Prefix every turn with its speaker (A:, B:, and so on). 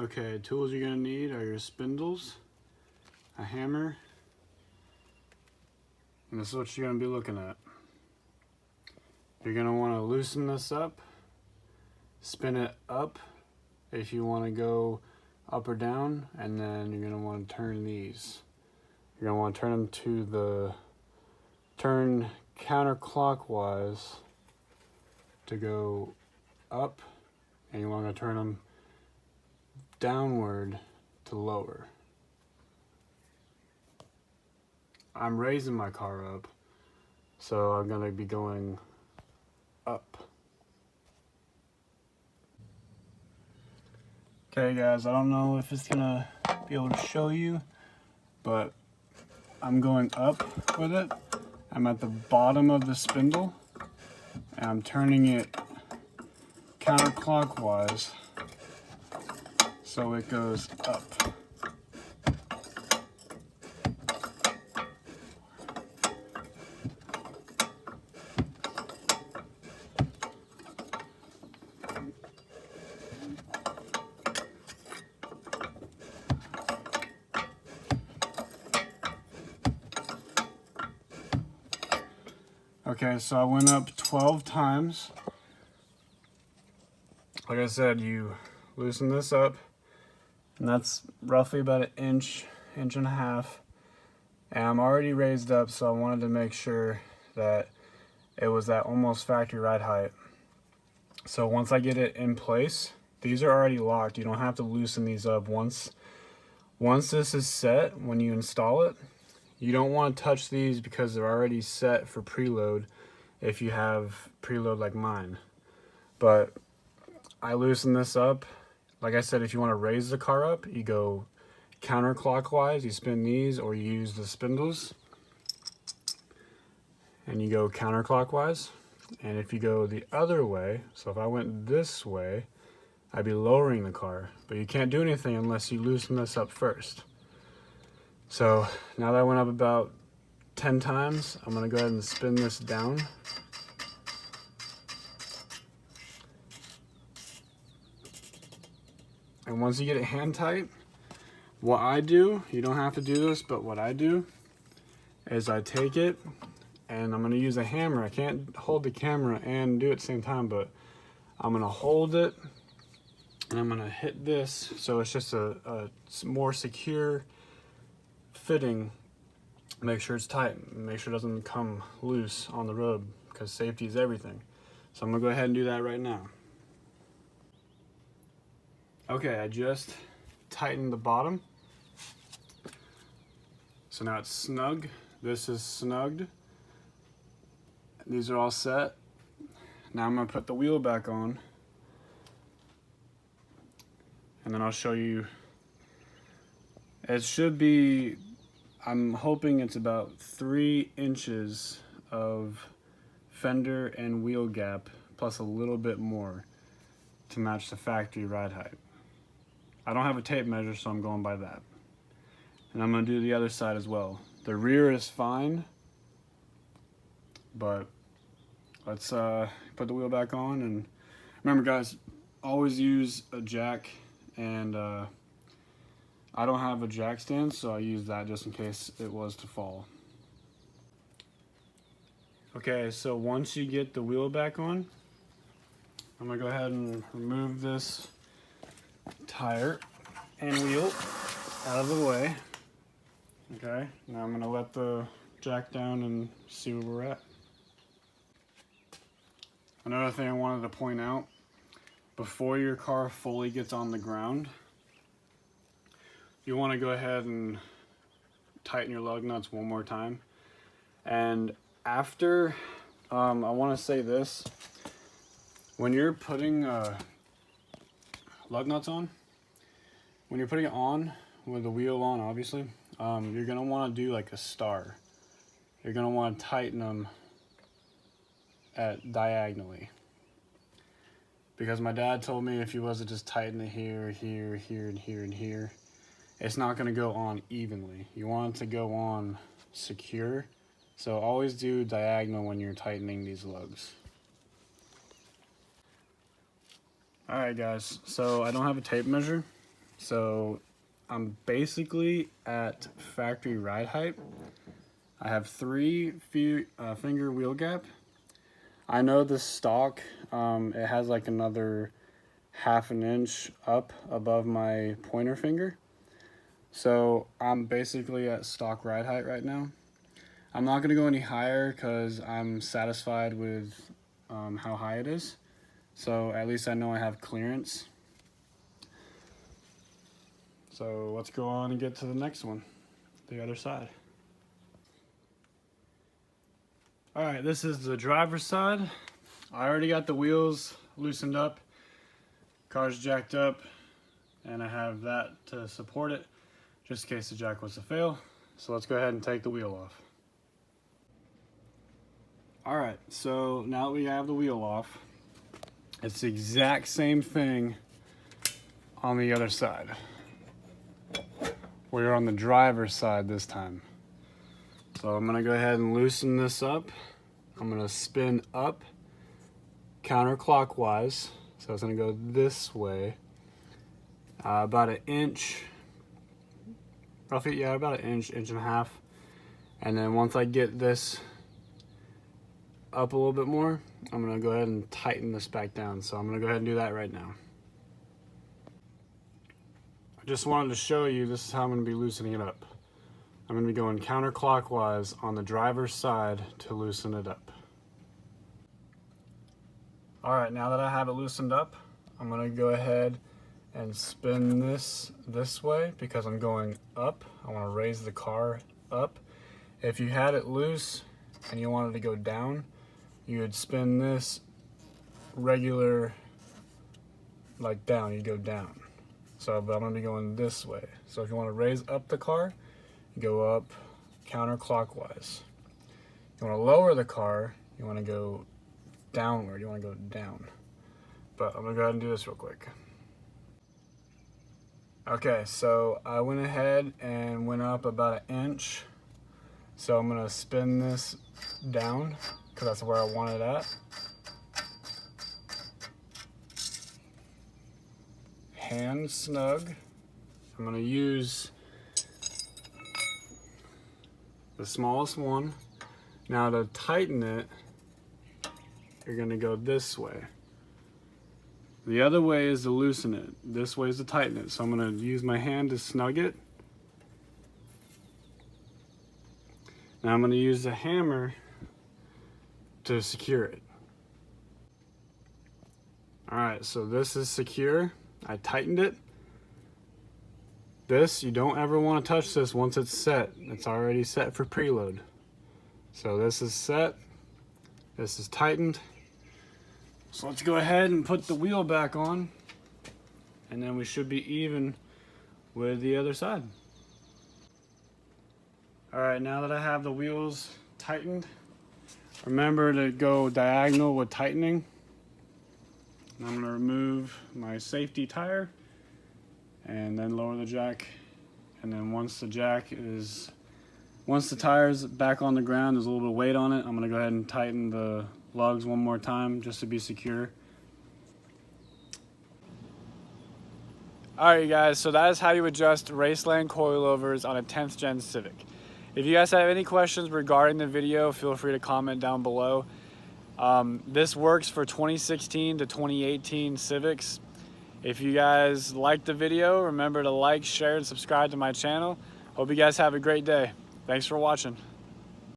A: Okay, tools you're gonna need are your spindles, a hammer, and this is what you're gonna be looking at. You're gonna wanna loosen this up, spin it up if you wanna go up or down, and then you're gonna wanna turn these. You're gonna wanna turn them turn counterclockwise to go up, and you wanna turn them downward to lower. I'm raising my car up, so I'm gonna be going up. Okay guys, I don't know if it's gonna be able to show you, but I'm going up with it. I'm at the bottom of the spindle, and I'm turning it counterclockwise so it goes up. Okay, so I went up 12 times. Like I said, you loosen this up, and that's roughly about an inch and a half. And I'm already raised up, so I wanted to make sure that it was at almost factory ride height. So once I get it in place, these are already locked. You don't have to loosen these up. Once this is set, when you install it, you don't want to touch these because they're already set for preload if you have preload like mine. But I loosen this up. Like I said, if you want to raise the car up, you go counterclockwise, you spin these, or you use the spindles, and you go counterclockwise. And if you go the other way, so if I went this way, I'd be lowering the car, but you can't do anything unless you loosen this up first. So now that I went up about 10 times, I'm gonna go ahead and spin this down. And once you get it hand tight, what I do, you don't have to do this, but what I do is I take it and I'm gonna use a hammer. I can't hold the camera and do it at the same time, but I'm gonna hold it and I'm gonna hit this so it's just a more secure fitting. Make sure it's tight, make sure it doesn't come loose on the road, because safety is everything. So I'm gonna go ahead and do that right now. Okay, I just tightened the bottom. So now it's snug. This is snugged. These are all set. Now I'm gonna put the wheel back on, and then I'll show you. It should be, I'm hoping it's about 3 inches of fender and wheel gap, plus a little bit more to match the factory ride height. I don't have a tape measure, so I'm going by that. And I'm gonna do the other side as well. The rear is fine, but let's put the wheel back on. And remember guys, always use a jack, and I don't have a jack stand, so I use that just in case it was to fall. Okay, so once you get the wheel back on, I'm gonna go ahead and remove this tire and wheel out of the way. Okay, now I'm gonna let the jack down and see where we're at. Another thing I wanted to point out, before your car fully gets on the ground, you want to go ahead and tighten your lug nuts one more time. And after, I want to say this, when you're putting lug nuts on, when you're putting it on with the wheel on, obviously, you're going to want to do like a star. You're going to want to tighten them at diagonally. Because my dad told me if you was to just tighten it here, here, here, and here, and here, it's not going to go on evenly. You want it to go on secure. So always do diagonal when you're tightening these lugs. Alright guys, so I don't have a tape measure, So I'm basically at factory ride height. I have 3 finger wheel gap. I know the stock, it has like another 1/2 inch up above my pointer finger. So I'm basically at stock ride height right now. I'm not gonna go any higher because I'm satisfied with how high it is. So at least I know I have clearance. So let's go on and get to the next one, the other side. All right, this is the driver's side. I already got the wheels loosened up, car's jacked up, and I have that to support it, just in case the jack was to fail. So let's go ahead and take the wheel off. All right, so now that we have the wheel off, it's the exact same thing on the other side. We're on the driver's side this time. So I'm gonna go ahead and loosen this up. I'm gonna spin up counterclockwise. So it's gonna go this way. About 1 inch, roughly, yeah, about 1 inch, 1.5 inches. And then once I get this up a little bit more, I'm gonna go ahead and tighten this back down. So I'm gonna go ahead and do that right now. I just wanted to show you, this is how I'm gonna be loosening it up. I'm gonna be going counterclockwise on the driver's side to loosen it up. All right, now that I have it loosened up, I'm gonna go ahead and spin this way because I'm going up. I wanna raise the car up. If you had it loose and you wanted to go down, you would spin this regular, like down, you'd go down. So, but I'm gonna be going this way. So if you wanna raise up the car, you go up counterclockwise. You wanna lower the car, you wanna go downward, you wanna go down. But I'm gonna go ahead and do this real quick. Okay, so I went ahead and went up about 1 inch. So I'm gonna spin this down because that's where I want it at. Hand snug. I'm gonna use the smallest one. Now to tighten it, you're gonna go this way. The other way is to loosen it. This way is to tighten it. So I'm gonna use my hand to snug it. Now I'm gonna use the hammer to secure it. All right, so this is secure. I tightened it. This, you don't ever want to touch this once it's set. It's already set for preload. So this is set. This is tightened. So let's go ahead and put the wheel back on, and then we should be even with the other side. All right, now that I have the wheels tightened, remember to go diagonal with tightening. And I'm gonna remove my safety tire and then lower the jack. And then once the tire's back on the ground, there's a little bit of weight on it, I'm gonna go ahead and tighten the lugs one more time just to be secure. All right, you guys, so that is how you adjust Raceland coilovers on a 10th gen Civic. If you guys have any questions regarding the video, feel free to comment down below. This works for 2016 to 2018 Civics. If you guys liked the video, remember to like, share, and subscribe to my channel. Hope you guys have a great day. Thanks for watching.